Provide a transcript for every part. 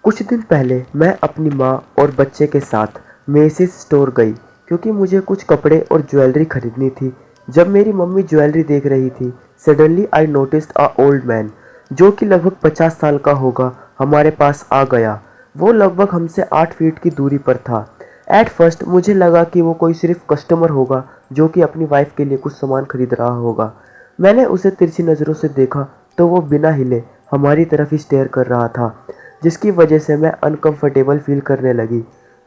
कुछ दिन पहले मैं अपनी माँ और बच्चे के साथ मेसिस स्टोर गई क्योंकि मुझे कुछ कपड़े और ज्वेलरी खरीदनी थी। जब मेरी मम्मी ज्वेलरी देख रही थी, suddenly I noticed a old man जो कि लगभग 50 साल का होगा, हमारे पास आ गया। वो लगभग हमसे 8 फीट की दूरी पर था। एट फर्स्ट मुझे लगा कि वो कोई सिर्फ कस्टमर होगा जो कि अपनी वाइफ के लिए कुछ सामान खरीद रहा होगा। मैंने उसे तिरछी नज़रों से देखा तो वो बिना हिले हमारी तरफ ही स्टेयर कर रहा था, जिसकी वजह से मैं अनकंफर्टेबल फील करने लगी।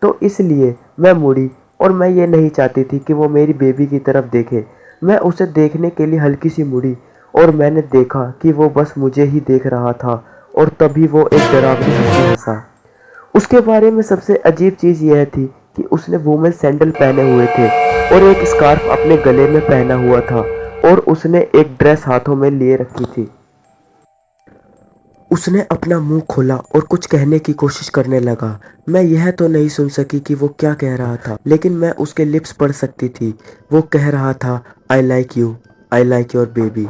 तो इसलिए मैं मुड़ी और मैं ये नहीं चाहती थी कि वो मेरी बेबी की तरफ देखे। मैं उसे देखने के लिए हल्की सी मुड़ी और मैंने देखा कि वो बस मुझे ही देख रहा था और तभी वो एक डरावनी हंसी हंसा। उसके बारे में सबसे अजीब चीज़ यह थी कि उसने वुमेन सैंडल पहने हुए थे और एक स्कार्फ अपने गले में पहना हुआ था और उसने एक ड्रेस हाथों में लिए रखी थी। उसने अपना मुंह खोला और कुछ कहने की कोशिश करने लगा। मैं यह तो नहीं सुन सकी कि वो क्या कह रहा था, लेकिन मैं उसके लिप्स पढ़ सकती थी। वो कह रहा था, I like you, I like your baby.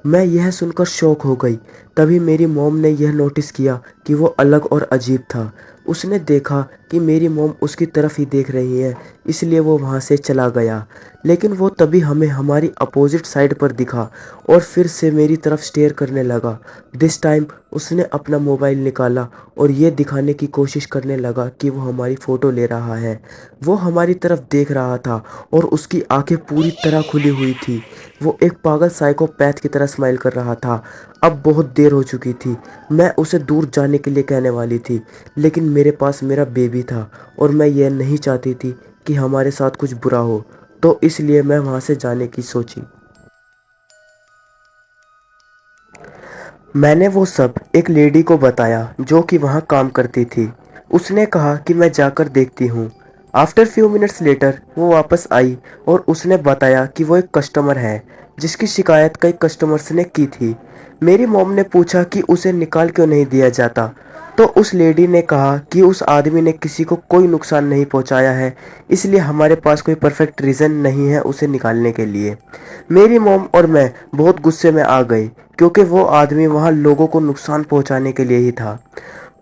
मैं यह सुनकर शॉक हो गई। तभी मेरी मॉम ने यह नोटिस किया कि वो अलग और अजीब था। उसने देखा कि मेरी मॉम उसकी तरफ ही देख रही है, इसलिए वो वहाँ से चला गया। लेकिन वो तभी हमें हमारी अपोजिट साइड पर दिखा और फिर से मेरी तरफ स्टेयर करने लगा। दिस टाइम उसने अपना मोबाइल निकाला और ये दिखाने की कोशिश करने लगा कि वो हमारी फ़ोटो ले रहा है। वो हमारी तरफ देख रहा था और उसकी आंखें पूरी तरह खुली हुई थी। वो एक पागल साइकोपैथ की तरह स्माइल कर रहा था। अब बहुत देर हो चुकी थी। मैं उसे दूर जाने के लिए कहने वाली थी, लेकिन मेरे पास मेरा बेबी था और मैं यह नहीं चाहती थी कि हमारे साथ कुछ बुरा हो, तो इसलिए मैं वहाँ से जाने की सोची। मैंने वो सब एक लेडी को बताया जो कि वहाँ काम करती थी। उसने कहा कि मैं जाकर देखती हूँ। आफ्टर फ्यू मिनट्स लेटर वो वापस आई और उसने बताया कि वो एक कस्टमर है जिसकी शिकायत कई कस्टमर्स ने की थी। मेरी मॉम ने पूछा कि उसे निकाल क्यों नहीं दिया जाता, तो उस लेडी ने कहा कि उस आदमी ने किसी को कोई नुकसान नहीं पहुंचाया है, इसलिए हमारे पास कोई परफेक्ट रीज़न नहीं है उसे निकालने के लिए। मेरी मॉम और मैं बहुत गुस्से में आ गए क्योंकि वो आदमी वहाँ लोगों को नुकसान पहुंचाने के लिए ही था।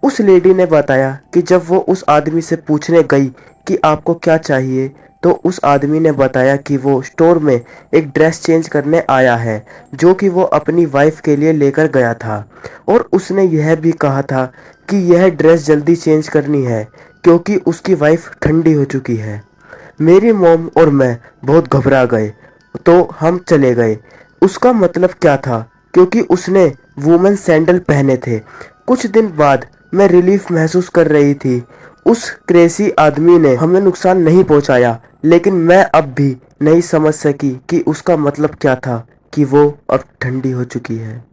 उस लेडी ने बताया कि जब वो उस आदमी से पूछने गई कि आपको क्या चाहिए, तो उस आदमी ने बताया कि वो स्टोर में एक ड्रेस चेंज करने आया है जो कि वो अपनी वाइफ के लिए लेकर गया था, और उसने यह भी कहा था कि यह ड्रेस जल्दी चेंज करनी है क्योंकि उसकी वाइफ ठंडी हो चुकी है। मेरी मॉम और मैं बहुत घबरा गए, तो हम चले गए। उसका मतलब क्या था, क्योंकि उसने वुमेन सैंडल पहने थे। कुछ दिन बाद मैं रिलीफ महसूस कर रही थी। उस क्रेजी आदमी ने हमें नुकसान नहीं पहुंचाया, लेकिन मैं अब भी नहीं समझ सकी कि उसका मतलब क्या था कि वो अब ठंडी हो चुकी है।